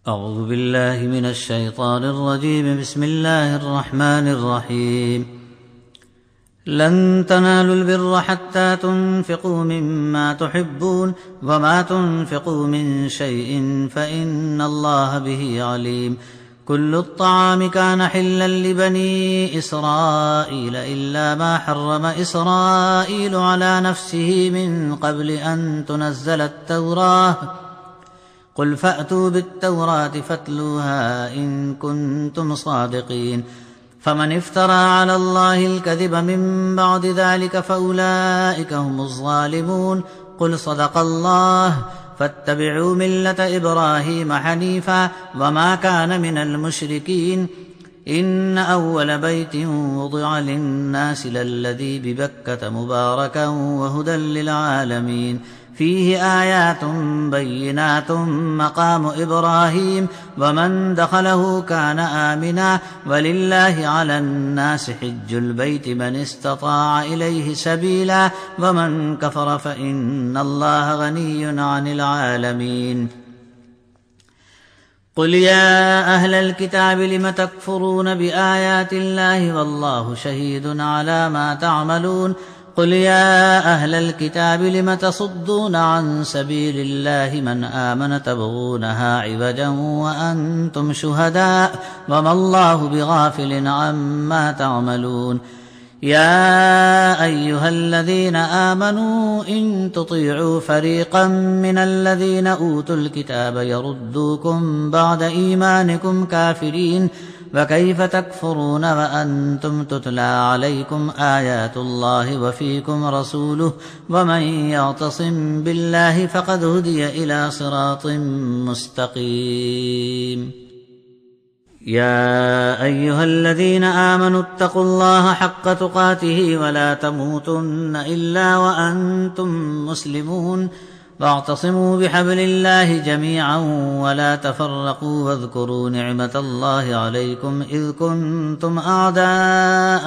أعوذ بالله من الشيطان الرجيم. بسم الله الرحمن الرحيم. لن تنالوا البر حتى تنفقوا مما تحبون وما تنفقوا من شيء فإن الله به عليم. كل الطعام كان حلا لبني إسرائيل إلا ما حرم إسرائيل على نفسه من قبل أن تنزل التوراة. قل فأتوا بالتوراة فاتلوها إن كنتم صادقين. فمن افترى على الله الكذب من بعد ذلك فأولئك هم الظالمون. قل صدق الله فاتبعوا ملة إبراهيم حنيفا وما كان من المشركين. إن أول بيت وضع للناس للذي ببكة مباركا وهدى للعالمين. فيه آيات بينات مقام إبراهيم ومن دخله كان آمنا. ولله على الناس حج البيت من استطاع إليه سبيلا ومن كفر فإن الله غني عن العالمين. قل يا أهل الكتاب لم تكفرون بآيات الله والله شهيد على ما تعملون. قل يا أهل الكتاب لم تصدون عن سبيل الله من آمن تبغونها عوجا وأنتم شهداء وما الله بغافل عما تعملون. يا أيها الذين آمنوا إن تطيعوا فريقا من الذين أوتوا الكتاب يردوكم بعد إيمانكم كافرين. وكيف تكفرون وأنتم تتلى عليكم آيات الله وفيكم رسوله ومن يعتصم بالله فقد هدي إلى صراط مستقيم. يا أيها الذين آمنوا اتقوا الله حق تقاته ولا تموتن إلا وأنتم مسلمون. واعتصموا بحبل الله جميعا ولا تفرقوا واذكروا نعمة الله عليكم إذ كنتم أعداء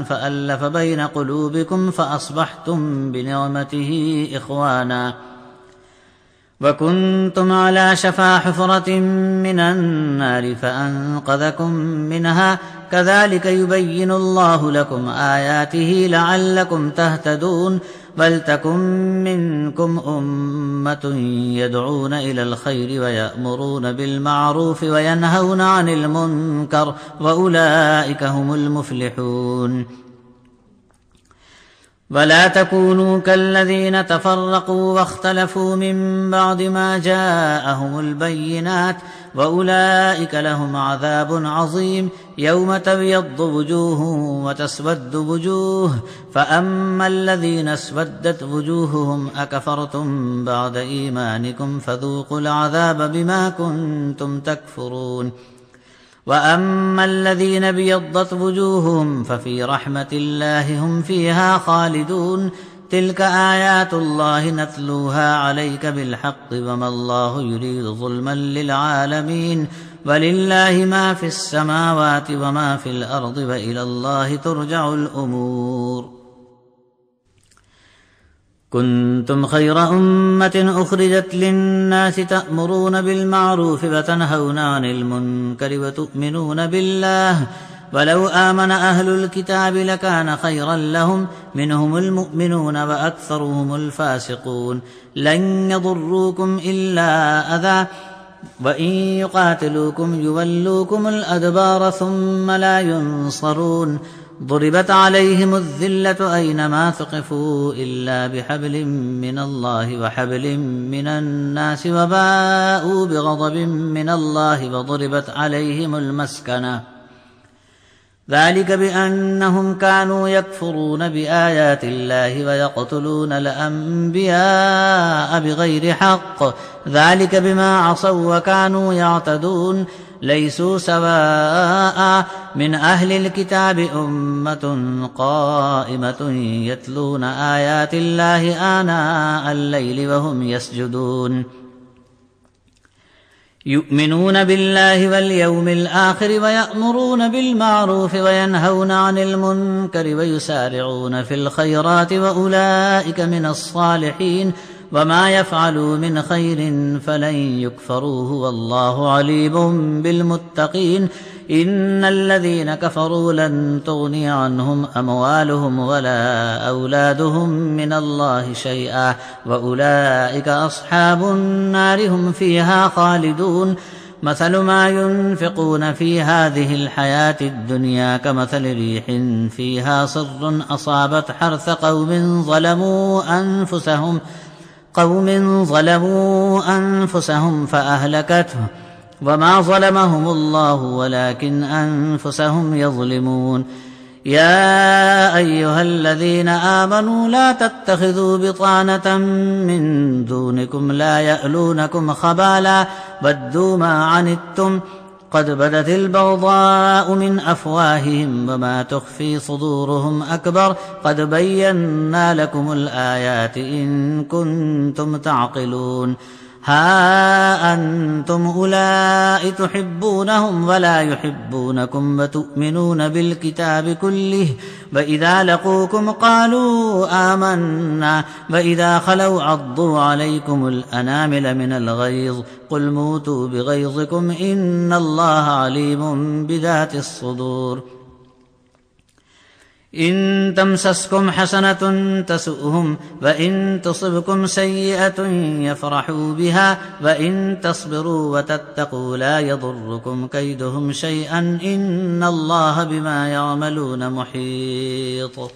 فألف بين قلوبكم فأصبحتم بنعمته إخوانا وكنتم على شفا حفرة من النار فأنقذكم منها. كذلك يبين الله لكم آياته لعلكم تهتدون. ولتكن منكم أمة يدعون إلى الخير ويأمرون بالمعروف وينهون عن المنكر وأولئك هم المفلحون. ولا تكونوا كالذين تفرقوا واختلفوا من بعد ما جاءهم البينات وأولئك لهم عذاب عظيم. يوم تبيض وجوه وتسود وجوه فأما الذين اسودت وجوههم أكفرتم بعد إيمانكم فذوقوا العذاب بما كنتم تكفرون. وأما الذين ابيضت وجوههم ففي رحمة الله هم فيها خالدون. تلك آيات الله نتلوها عليك بالحق وما الله يريد ظلما للعالمين. ولله ما في السماوات وما في الأرض وإلى الله ترجع الأمور. كنتم خير أمة أخرجت للناس تأمرون بالمعروف وتنهون عن المنكر وتؤمنون بالله. ولو آمن أهل الكتاب لكان خيرا لهم منهم المؤمنون وأكثرهم الفاسقون. لن يضروكم إلا أذى وإن يقاتلوكم يولوكم الأدبار ثم لا ينصرون. ضربت عليهم الذلة أينما ثقفوا إلا بحبل من الله وحبل من الناس وباءوا بغضب من الله وضربت عليهم المسكنة. ذلك بأنهم كانوا يكفرون بآيات الله ويقتلون الأنبياء بغير حق. ذلك بما عصوا وكانوا يعتدون. ليسوا سواء من أهل الكتاب أمة قائمة يتلون آيات الله آناء الليل وهم يسجدون. يؤمنون بالله واليوم الآخر ويأمرون بالمعروف وينهون عن المنكر ويسارعون في الخيرات وأولئك من الصالحين. وما يفعلوا من خير فلن يكفروه والله عليم بالمتقين إن الذين كفروا لن تغني عنهم أموالهم ولا أولادهم من الله شيئا وأولئك أصحاب النار هم فيها خالدون مثل ما ينفقون في هذه الحياة الدنيا كمثل ريح فيها صر أصابت حرث قوم ظلموا أنفسهم فأهلكته وما ظلمهم الله ولكن أنفسهم يظلمون يا أيها الذين آمنوا لا تتخذوا بطانة من دونكم لا يألونكم خبالا ودوا ما عنتم قد بدت البغضاء من أفواههم وما تخفي صدورهم أكبر قد بينا لكم الآيات إن كنتم تعقلون ها أنتم أولئك تحبونهم ولا يحبونكم وتؤمنون بالكتاب كله وإذا لقوكم قالوا آمنا وإذا خلوا عضوا عليكم الأنامل من الغيظ قل موتوا بغيظكم إن الله عليم بذات الصدور إن تمسسكم حسنة تسؤهم وإن تصبكم سيئة يفرحوا بها وإن تصبروا وتتقوا لا يضركم كيدهم شيئا إن الله بما يعملون محيط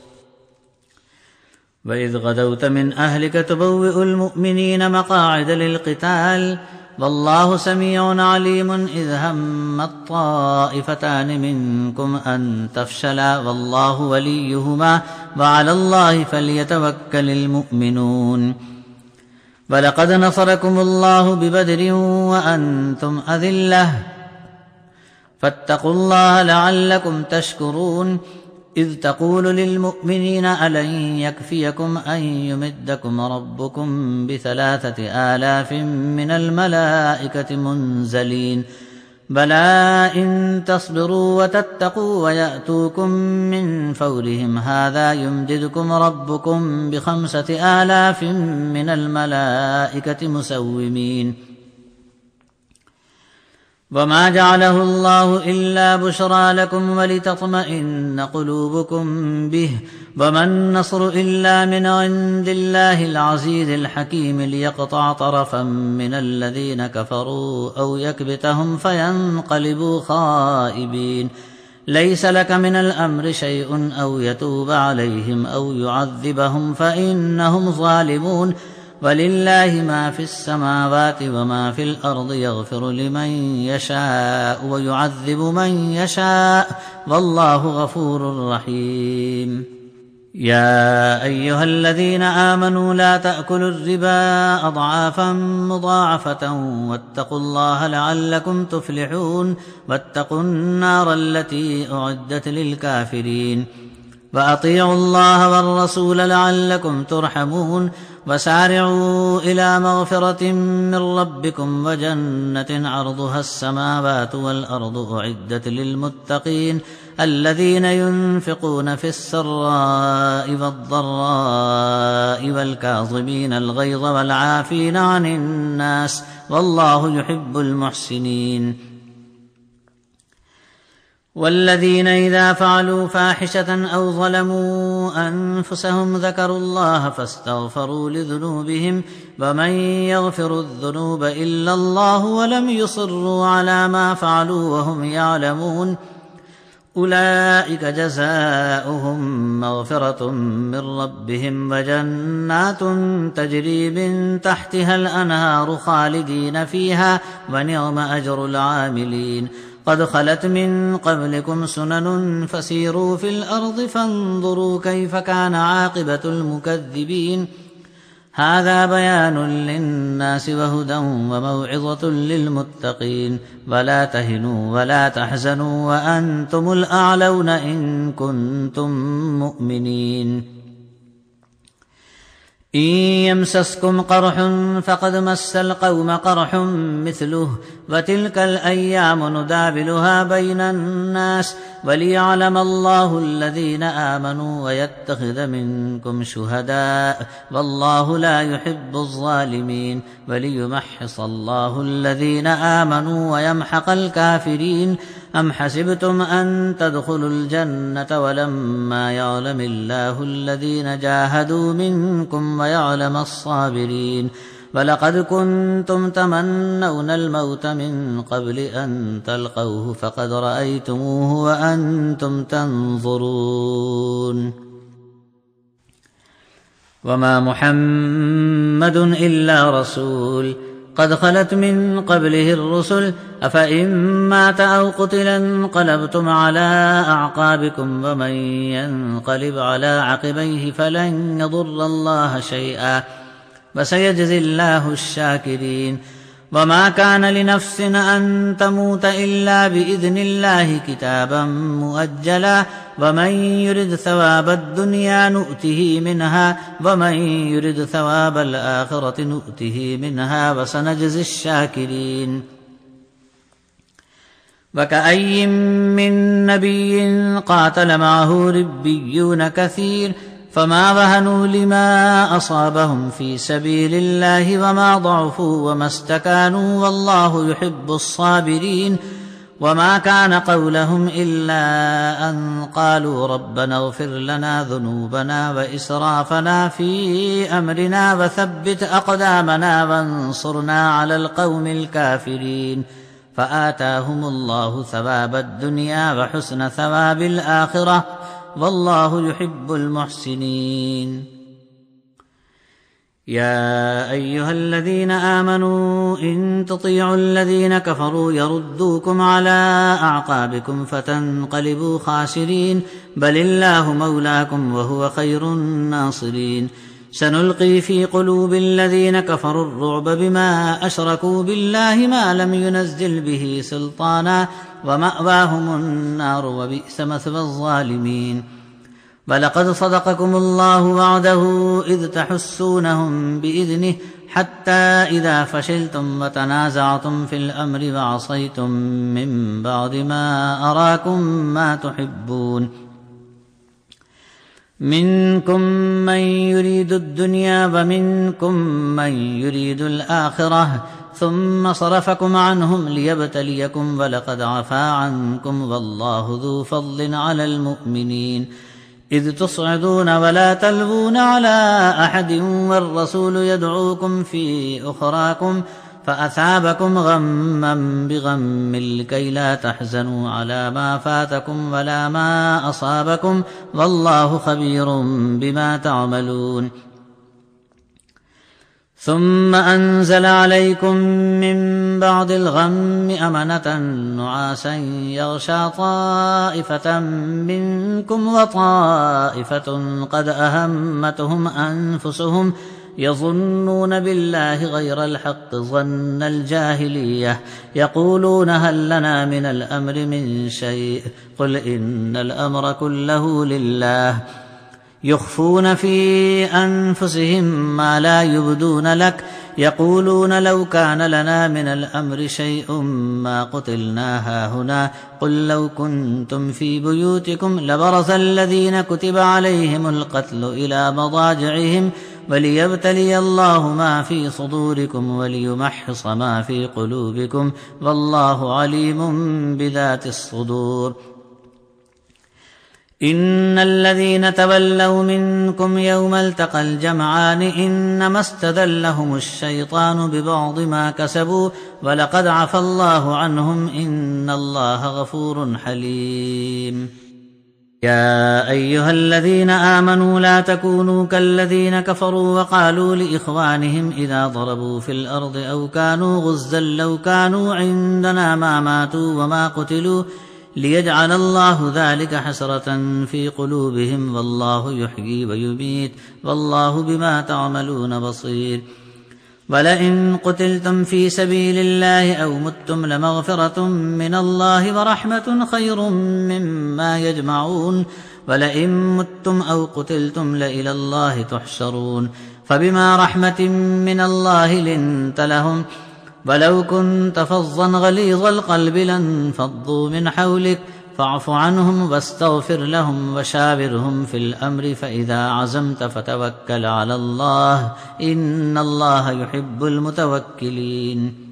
وإذ غدوت من أهلك تبوئ المؤمنين مقاعد للقتال والله سميع عليم إذ همت طائفتان منكم أن تفشلا والله وليهما وعلى الله فليتوكل المؤمنون ولقد نصركم الله ببدر وأنتم أذلة فاتقوا الله لعلكم تشكرون إذ تقول للمؤمنين ألن يكفيكم أن يمدكم ربكم ب3,000 من الملائكة منزلين بلى إن تصبروا وتتقوا ويأتوكم من فورهم هذا يمددكم ربكم ب5,000 من الملائكة مسومين وما جعله الله إلا بشرى لكم ولتطمئن قلوبكم به وما النصر إلا من عند الله العزيز الحكيم ليقطع طرفا من الذين كفروا أو يكبتهم فينقلبوا خائبين ليس لك من الأمر شيء أو يتوب عليهم أو يعذبهم فإنهم ظالمون ولله ما في السماوات وما في الأرض يغفر لمن يشاء ويعذب من يشاء والله غفور رحيم يا أيها الذين آمنوا لا تأكلوا الربا أضعافا مضاعفة واتقوا الله لعلكم تفلحون واتقوا النار التي أعدت للكافرين وأطيعوا الله والرسول لعلكم ترحمون وسارعوا إلى مغفرة من ربكم وجنة عرضها السماوات والأرض أعدت للمتقين الذين ينفقون في السراء والضراء والكاظمين الغيظ والعافين عن الناس والله يحب المحسنين والذين إذا فعلوا فاحشة أو ظلموا أنفسهم ذكروا الله فاستغفروا لذنوبهم ومن يغفر الذنوب إلا الله ولم يصروا على ما فعلوا وهم يعلمون أولئك جزاؤهم مغفرة من ربهم وجنات تجري من تحتها الأنهار خالدين فيها ونعم أجر العاملين قد خلت من قبلكم سنن فسيروا في الأرض فانظروا كيف كان عاقبة المكذبين هذا بيان للناس وهدى وموعظة للمتقين ولا تهنوا ولا تحزنوا وأنتم الأعلون إن كنتم مؤمنين إن يمسسكم قرح فقد مس القوم قرح مثله وتلك الأيام نداولها بين الناس وليعلم الله الذين آمنوا ويتخذ منكم شهداء والله لا يحب الظالمين وليمحص الله الذين آمنوا ويمحق الكافرين أم حسبتم أن تدخلوا الجنة ولما يعلم الله الذين جاهدوا منكم ويعلم الصابرين ولقد كنتم تمنون الموت من قبل أن تلقوه فقد رأيتموه وأنتم تنظرون وما محمد إلا رسول قد خلت من قبله الرسل أفإن مات أو قتل انقلبتم على أعقابكم ومن ينقلب على عقبيه فلن يضر الله شيئا وسيجزي الله الشاكرين وما كان لنفس أن تموت إلا بإذن الله كتابا مؤجلا ومن يرد ثواب الدنيا نؤته منها ومن يرد ثواب الآخرة نؤته منها وسنجزي الشاكرين وكأي من نبي قاتل معه ربيون كثير فما وهنوا لما أصابهم في سبيل الله وما ضعفوا وما استكانوا والله يحب الصابرين وما كان قولهم إلا أن قالوا ربنا اغفر لنا ذنوبنا وإسرافنا في أمرنا وثبت أقدامنا وانصرنا على القوم الكافرين فآتاهم الله ثواب الدنيا وحسن ثواب الآخرة والله يحب المحسنين يا أيها الذين آمنوا إن تطيعوا الذين كفروا يردوكم على أعقابكم فتنقلبوا خاسرين بل الله مولاكم وهو خير الناصرين سنلقي في قلوب الذين كفروا الرعب بما أشركوا بالله ما لم ينزل به سلطانا ومأواهم النار وبئس مثوى الظالمين ولقد صدقكم الله وعده إذ تحسونهم بإذنه حتى إذا فشلتم وتنازعتم في الأمر وعصيتم من بعد ما أراكم ما تحبون منكم من يريد الدنيا ومنكم من يريد الآخرة ثم صرفكم عنهم ليبتليكم ولقد عفا عنكم والله ذو فضل على المؤمنين إذ تصعدون ولا تلوون على أحد والرسول يدعوكم في أخراكم فأثابكم غما بغم لكي لا تحزنوا على ما فاتكم ولا ما أصابكم والله خبير بما تعملون ثم أنزل عليكم من بعد الغم أمنة نعاسا يغشى طائفة منكم وطائفة قد أهمتهم أنفسهم يظنون بالله غير الحق ظن الجاهلية يقولون هل لنا من الأمر من شيء قل إن الأمر كله لله يخفون في أنفسهم ما لا يبدون لك يقولون لو كان لنا من الأمر شيء ما قتلنا هاهنا قل لو كنتم في بيوتكم لبرز الذين كتب عليهم القتل إلى مضاجعهم وليبتلي الله ما في صدوركم وليمحص ما في قلوبكم والله عليم بذات الصدور إن الذين تولوا منكم يوم التقى الجمعان إنما استذلهم الشيطان ببعض ما كسبوا ولقد عفى الله عنهم إن الله غفور حليم يا أيها الذين آمنوا لا تكونوا كالذين كفروا وقالوا لإخوانهم إذا ضربوا في الأرض أو كانوا غزا لو كانوا عندنا ما ماتوا وما قتلوا ليجعل الله ذلك حسرة في قلوبهم والله يحيي ويميت والله بما تعملون بصير ولئن قتلتم في سبيل الله أو متم لمغفرة من الله ورحمة خير مما يجمعون ولئن متم أو قتلتم لإلى الله تحشرون فبما رحمة من الله لنت لهم ولو كنت فظا غليظ القلب لانفضوا من حولك فاعف عنهم واستغفر لهم وشاورهم في الأمر فإذا عزمت فتوكل على الله إن الله يحب المتوكلين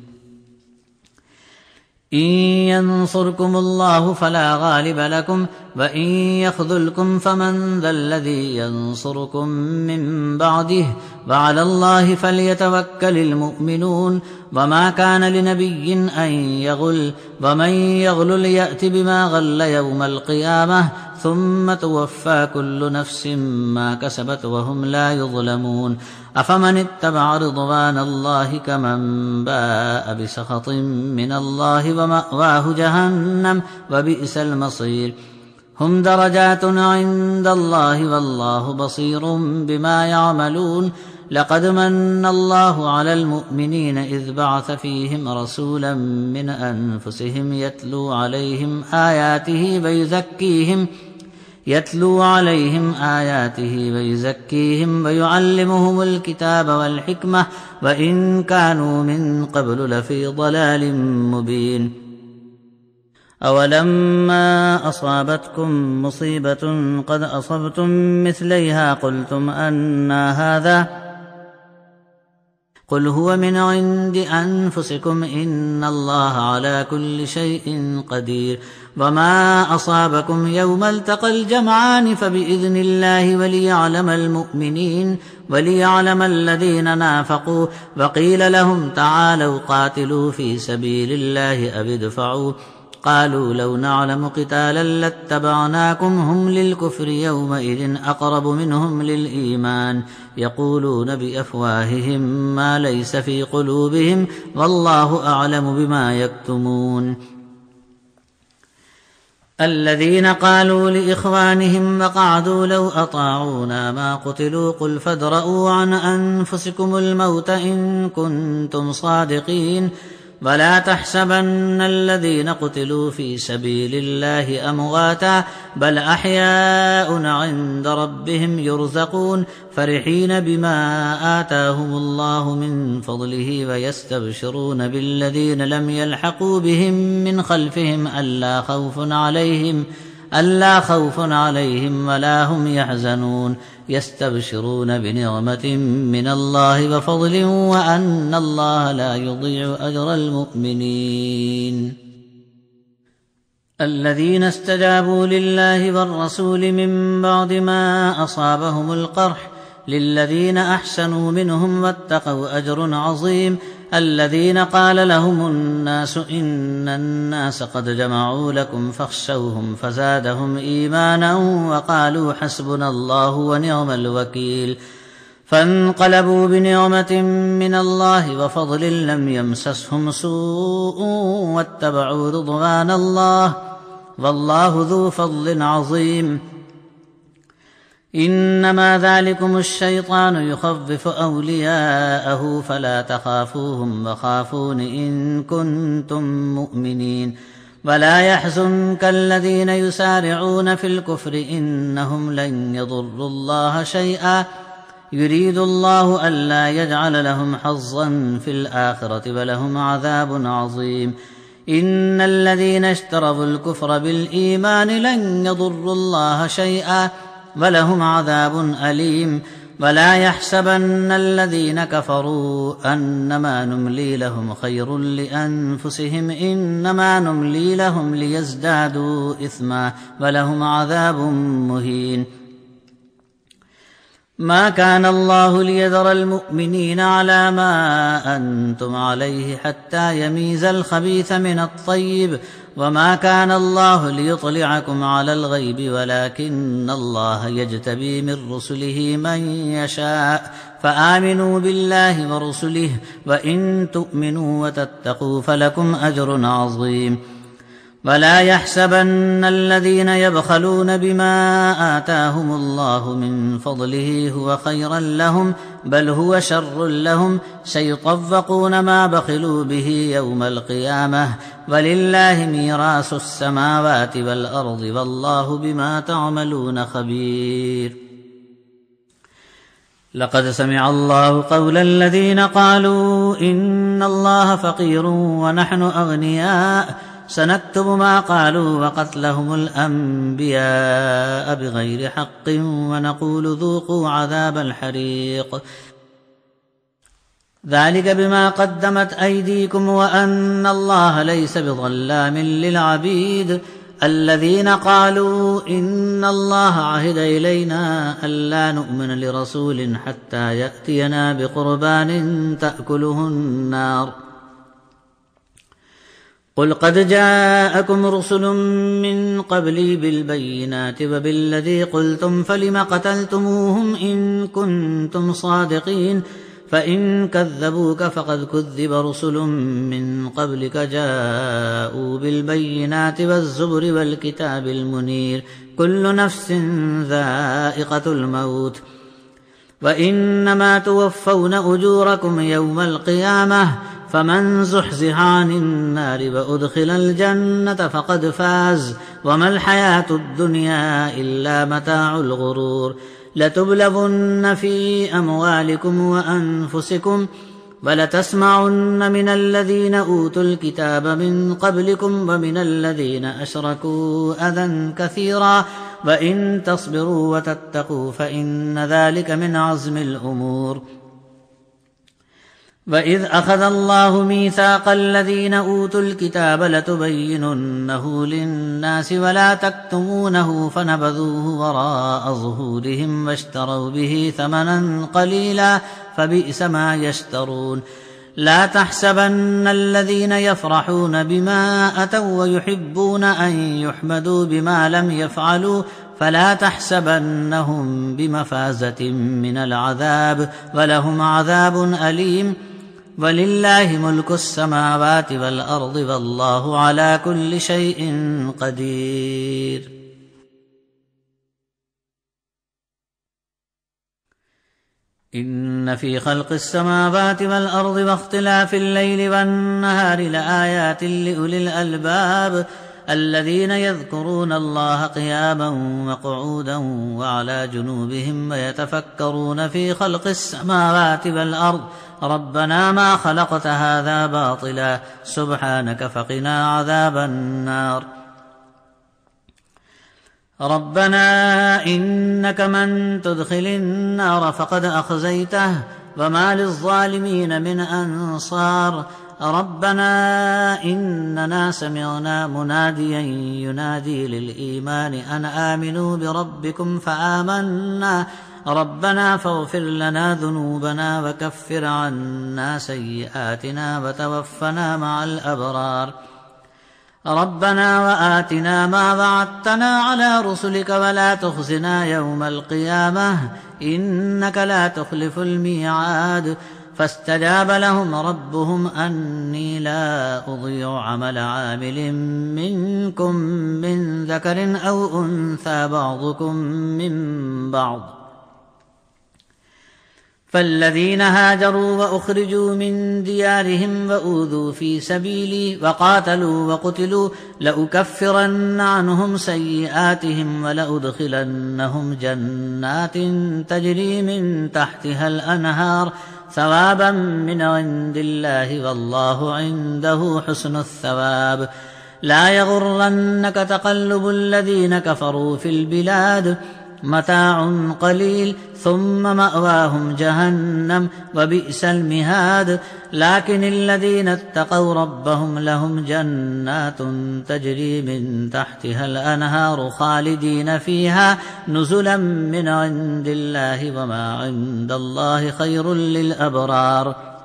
إن ينصركم الله فلا غالب لكم وإن يخذلكم فمن ذا الذي ينصركم من بعده وعلى الله فليتوكل المؤمنون وما كان لنبي أن يغل ومن يغل يأت بما غل يوم القيامة ثم توفى كل نفس ما كسبت وهم لا يظلمون أفمن اتبع رضوان الله كمن باء بسخط من الله ومأواه جهنم وبئس المصير هم درجات عند الله والله بصير بما يعملون لقد من الله على المؤمنين إذ بعث فيهم رسولا من أنفسهم يتلو عليهم آياته ويزكيهم ويعلمهم الكتاب والحكمة وإن كانوا من قبل لفي ضلال مبين أولما أصابتكم مصيبة قد أصبتم مثليها قلتم أنى هذا قل هو من عند أنفسكم إن الله على كل شيء قدير وما أصابكم يوم التقى الجمعان فبإذن الله وليعلم المؤمنين وليعلم الذين نافقوا وقيل لهم تعالوا قاتلوا في سبيل الله أو ادفعوا قالوا لو نعلم قتالا لاتبعناكم هم للكفر يومئذ أقرب منهم للإيمان يقولون بأفواههم ما ليس في قلوبهم والله أعلم بما يكتمون الذين قالوا لإخوانهم وقعدوا لو أطاعونا ما قتلوا قل فادرءوا عن أنفسكم الموت إن كنتم صادقين ولا تحسبن الذين قتلوا في سبيل الله أمواتا بل أحياء عند ربهم يرزقون فرحين بما آتاهم الله من فضله ويستبشرون بالذين لم يلحقوا بهم من خلفهم ألا خوف عليهم ولا هم يحزنون يستبشرون بنعمة من الله وفضل وأن الله لا يضيع أجر المؤمنين الذين استجابوا لله والرسول من بعد ما أصابهم القرح للذين أحسنوا منهم واتقوا أجر عظيم الذين قال لهم الناس إن الناس قد جمعوا لكم فاخشوهم فزادهم إيمانا وقالوا حسبنا الله ونعم الوكيل فانقلبوا بنعمة من الله وفضل لم يمسسهم سوء واتبعوا رضوان الله والله ذو فضل عظيم إنما ذلكم الشيطان يخوف أولياءه فلا تخافوهم وخافون إن كنتم مؤمنين ولا يحزنك الذين يسارعون في الكفر إنهم لن يضروا الله شيئا يريد الله ألا يجعل لهم حظا في الآخرة ولهم عذاب عظيم إن الذين اشتروا الكفر بالإيمان لن يضروا الله شيئا ولهم عذاب أليم ولا يحسبن الذين كفروا أنما نملي لهم خير لأنفسهم إنما نملي لهم ليزدادوا إثما ولهم عذاب مهين ما كان الله ليذر المؤمنين على ما أنتم عليه حتى يميز الخبيث من الطيب وما كان الله ليطلعكم على الغيب ولكن الله يجتبي من رسله من يشاء فآمنوا بالله ورسله وإن تؤمنوا وتتقوا فلكم أجر عظيم ولا يحسبن الذين يبخلون بما آتاهم الله من فضله هو خيرا لهم بل هو شر لهم سيطوقون ما بخلوا به يوم القيامة ولله ميراث السماوات والأرض والله بما تعملون خبير لقد سمع الله قول الذين قالوا إن الله فقير ونحن أغنياء سنكتب ما قالوا وقتلهم الأنبياء بغير حق ونقول ذوقوا عذاب الحريق ذلك بما قدمت أيديكم وأن الله ليس بظلام للعبيد الذين قالوا إن الله عهد إلينا ألا نؤمن لرسول حتى يأتينا بقربان تأكله النار قل قد جاءكم رسل من قبلي بالبينات وبالذي قلتم فلم قتلتموهم إن كنتم صادقين فإن كذبوك فقد كذب رسل من قبلك جاءوا بالبينات والزبر والكتاب المنير كل نفس ذائقة الموت وإنما توفون أجوركم يوم القيامة فمن زحزح عن النار وأدخل الجنة فقد فاز وما الحياة الدنيا إلا متاع الغرور لتبلغن في أموالكم وأنفسكم ولتسمعن من الذين أوتوا الكتاب من قبلكم ومن الذين أشركوا أذى كثيرا وإن تصبروا وتتقوا فإن ذلك من عزم الأمور وإذ أخذ الله ميثاق الذين أوتوا الكتاب لتبيننه للناس ولا تكتمونه فنبذوه وراء ظهورهم واشتروا به ثمنا قليلا فبئس ما يشترون لا تحسبن الذين يفرحون بما أتوا ويحبون أن يحمدوا بما لم يفعلوا فلا تحسبنهم بمفازة من العذاب ولهم عذاب أليم ولله ملك السماوات والأرض والله على كل شيء قدير إن في خلق السماوات والأرض واختلاف الليل والنهار لآيات لأولي الألباب الذين يذكرون الله قياما وقعودا وعلى جنوبهم ويتفكرون في خلق السماوات والأرض ربنا ما خلقت هذا باطلا سبحانك فقنا عذاب النار ربنا إنك من تدخل النار فقد أخزيته وما للظالمين من أنصار ربنا إننا سمعنا مناديا ينادي للإيمان أن آمنوا بربكم فآمنا ربنا فاغفر لنا ذنوبنا وكفر عنا سيئاتنا وتوفنا مع الأبرار ربنا وآتنا ما وعدتنا على رسلك ولا تخزنا يوم القيامة إنك لا تخلف الميعاد فاستجاب لهم ربهم أني لا أضيع عمل عامل منكم من ذكر أو أنثى بعضكم من بعض فالذين هاجروا وأخرجوا من ديارهم وأوذوا في سبيلي وقاتلوا وقتلوا لأكفرن عنهم سيئاتهم ولأدخلنهم جنات تجري من تحتها الأنهار ثوابا من عند الله والله عنده حسن الثواب لا يغرنك تقلب الذين كفروا في البلاد متاع قليل ثم مأواهم جهنم وبئس المهاد لكن الذين اتقوا ربهم لهم جنات تجري من تحتها الأنهار خالدين فيها نزلا من عند الله وما عند الله خير للأبرار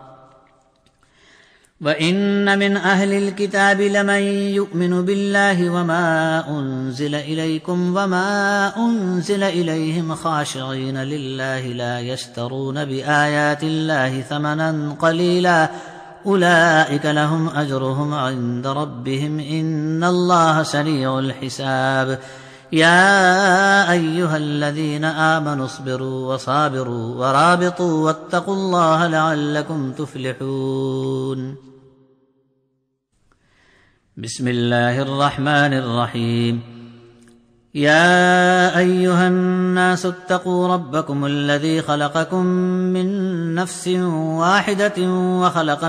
وإن من أهل الكتاب لمن يؤمن بالله وما أنزل إليكم وما أنزل إليهم خاشعين لله لا يشترون بآيات الله ثمنا قليلا أولئك لهم أجرهم عند ربهم إن الله سريع الحساب يا أيها الذين آمنوا اصبروا وصابروا ورابطوا واتقوا الله لعلكم تفلحون بسم الله الرحمن الرحيم يا أيها الناس اتقوا ربكم الذي خلقكم من نفس واحدة وخلق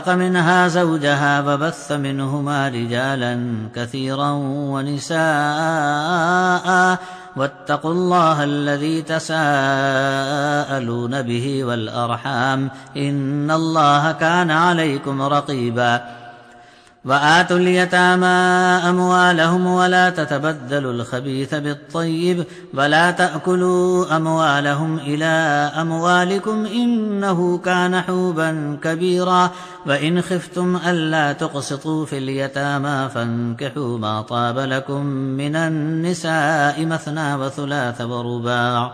منها زوجها وبث منهما رجالا كثيرا ونساء واتقوا الله الذي تساءلون به والأرحام إن الله كان عليكم رقيبا وآتوا اليتامى أموالهم ولا تتبدلوا الخبيث بالطيب ولا تأكلوا أموالهم إلى أموالكم إنه كان حوبا كبيرا وإن خفتم ألا تقسطوا في اليتامى فانكحوا ما طاب لكم من النساء مثنى وثلاث ورباع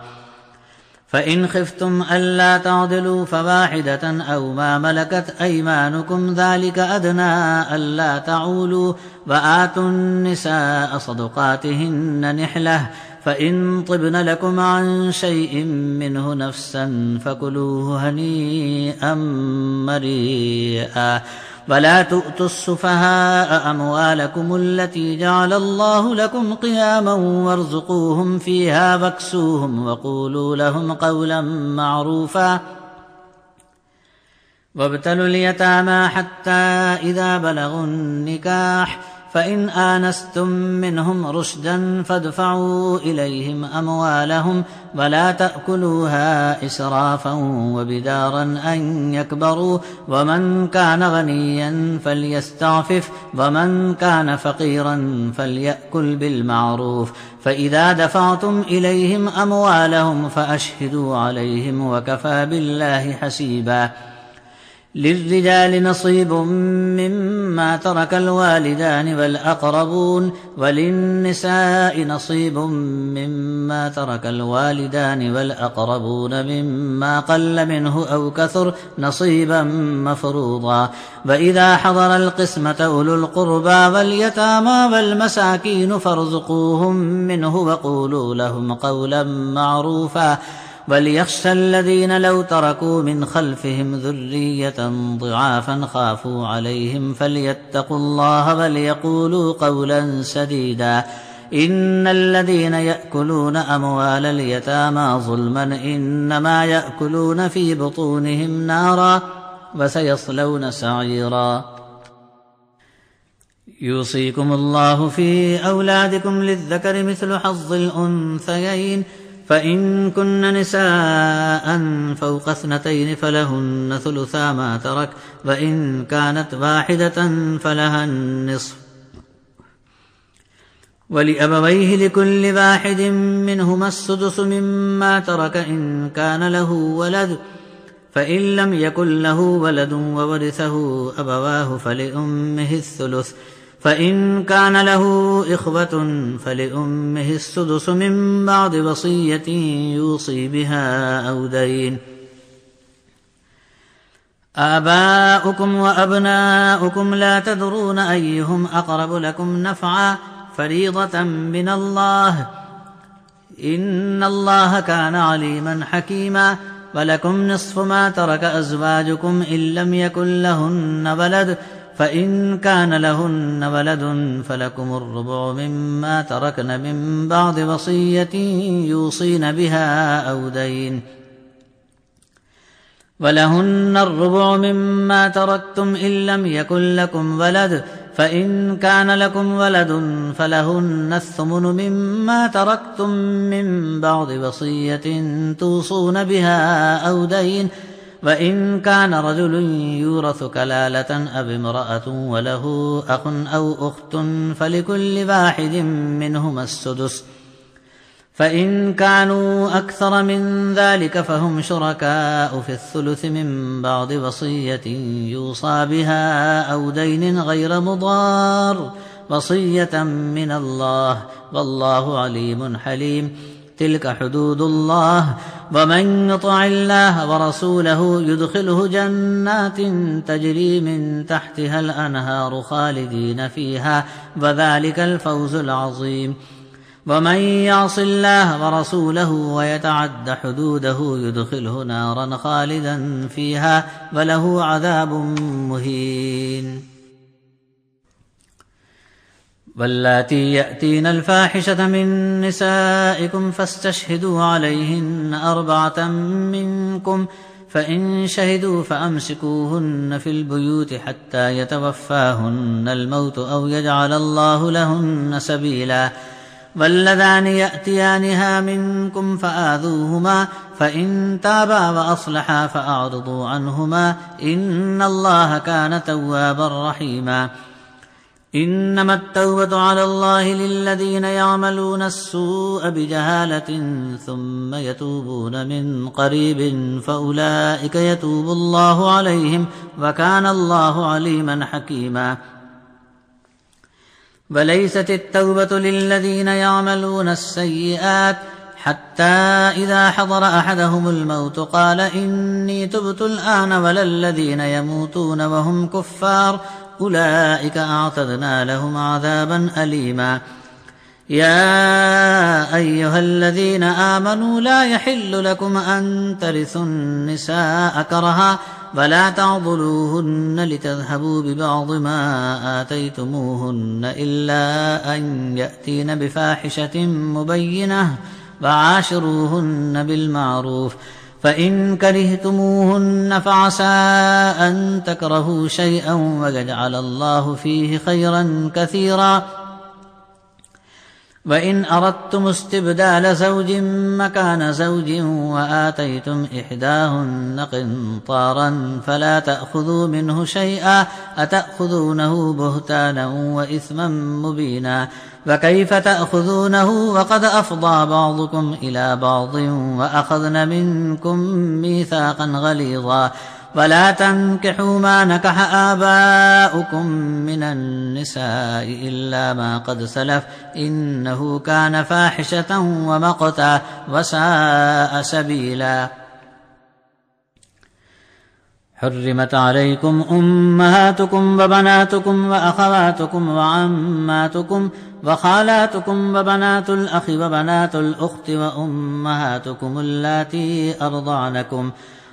فإن خفتم ألا تعدلوا فواحدة أو ما ملكت أيمانكم ذلك أدنى ألا تعولوا وآتوا النساء صدقاتهن نحلة فإن طبن لكم عن شيء منه نفسا فكلوه هنيئا مريئا ولا تؤتوا السفهاء أموالكم التي جعل الله لكم قياما وارزقوهم فيها واكسوهم وقولوا لهم قولا معروفا وابتلوا اليتامى حتى إذا بلغوا النكاح فإن آنستم منهم رشدا فادفعوا إليهم أموالهم ولا تأكلوها إسرافا وبدارا أن يكبروا ومن كان غنيا فليستعفف ومن كان فقيرا فليأكل بالمعروف فإذا دفعتم إليهم أموالهم فأشهدوا عليهم وكفى بالله حسيبا للرجال نصيب مما ترك الوالدان والأقربون وللنساء نصيب مما ترك الوالدان والأقربون مما قل منه أو كثر نصيبا مفروضا وإذا حضر القسمة أولو القربى واليتامى والمساكين فارزقوهم منه وقولوا لهم قولا معروفا وليخشى الذين لو تركوا من خلفهم ذرية ضعافا خافوا عليهم فليتقوا الله وليقولوا قولا سديدا إن الذين يأكلون أموال اليتامى ظلما إنما يأكلون في بطونهم نارا وسيصلون سعيرا يوصيكم الله في أولادكم للذكر مثل حظ الأنثيين فإن كن نساء فوق 2 فلهن ثلثا ما ترك وإن كانت واحدة فلها النصف ولأبويه لكل واحد منهما السدس مما ترك إن كان له ولد فإن لم يكن له ولد وورثه أبواه فلأمه الثلث فإن كان له إخوة فلأمه السدس من بعد وصية يوصي بها أو دين آباؤكم وأبناؤكم لا تدرون أيهم أقرب لكم نفعا فريضة من الله إن الله كان عليما حكيما ولكم نصف ما ترك أزواجكم إن لم يكن لهن ولد فإن كان لهن ولد فلكم الربع مما تركن من بعد وصية يوصين بها أو دين ولهن الربع مما تركتم إن لم يكن لكم ولد فإن كان لكم ولد فلهن الثمن مما تركتم من بعد وصية توصون بها أو دين وإن كان رجل يورث كلالة أو امرأة وله أخ أو أخت فلكل واحد منهما السدس فإن كانوا أكثر من ذلك فهم شركاء في الثلث من بعد وصية يوصى بها أو دين غير مضار وصية من الله والله عليم حليم تلك حدود الله ومن يطع الله ورسوله يدخله جنات تجري من تحتها الأنهار خالدين فيها وذلك الفوز العظيم ومن يعص الله ورسوله ويتعد حدوده يدخله نارا خالدا فيها وله عذاب مهين واللاتي يأتين الفاحشة من نسائكم فاستشهدوا عليهن 4 منكم، فإن شهدوا فأمسكوهن في البيوت حتى يتوفاهن الموت أو يجعل الله لهن سبيلا. واللذان يأتيانها منكم فآذوهما، فإن تابا وأصلحا فأعرضوا عنهما، إن الله كان توابا رحيما. إنما التوبة على الله للذين يعملون السوء بجهالة ثم يتوبون من قريب فأولئك يتوب الله عليهم، وكان الله عليما حكيما. وليست التوبة للذين يعملون السيئات حتى إذا حضر أحدهم الموت قال إني تبت الآن، ولا الذين يموتون وهم كفار أولئك أعتدنا لهم عذابا أليما. يا أيها الذين آمنوا لا يحل لكم أن ترثوا النساء كرها، ولا تعضلوهن لتذهبوا ببعض ما آتيتموهن إلا أن يأتين بفاحشة مبينة، وعاشروهن بالمعروف، فإن كرهتموهن فعسى أن تكرهوا شيئا ويجعل الله فيه خيرا كثيرا. وإن أردتم استبدال زوج مكان زوج وآتيتم إحداهن قنطارا فلا تأخذوا منه شيئا، أتأخذونه بهتانا وإثما مبينا. وكيف تأخذونه وقد أفضى بعضكم إلى بعض وأخذن منكم ميثاقا غليظا. ولا تنكحوا ما نكح آباؤكم من النساء إلا ما قد سلف، إنه كان فاحشة ومقتا وساء سبيلا. حرمت عليكم أمهاتكم وبناتكم وأخواتكم وعماتكم وخالاتكم وبنات الأخ وبنات الأخت وأمهاتكم اللاتي أرضعنكم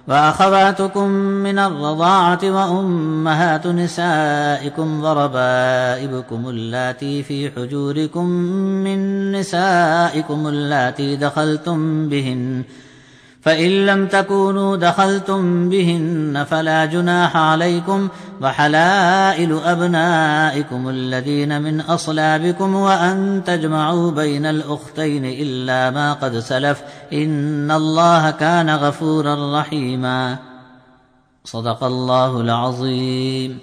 وأخواتكم من الرضاعة وأمهات نسائكم وربائبكم اللاتي في حجوركم من نسائكم اللاتي دخلتم بهن، فإن لم تكونوا دخلتم بهن فلا جناح عليكم، وحلائل أبنائكم الذين من أصلابكم، وأن تجمعوا بين الأختين إلا ما قد سلف، إن الله كان غفورا رحيما. صدق الله العظيم.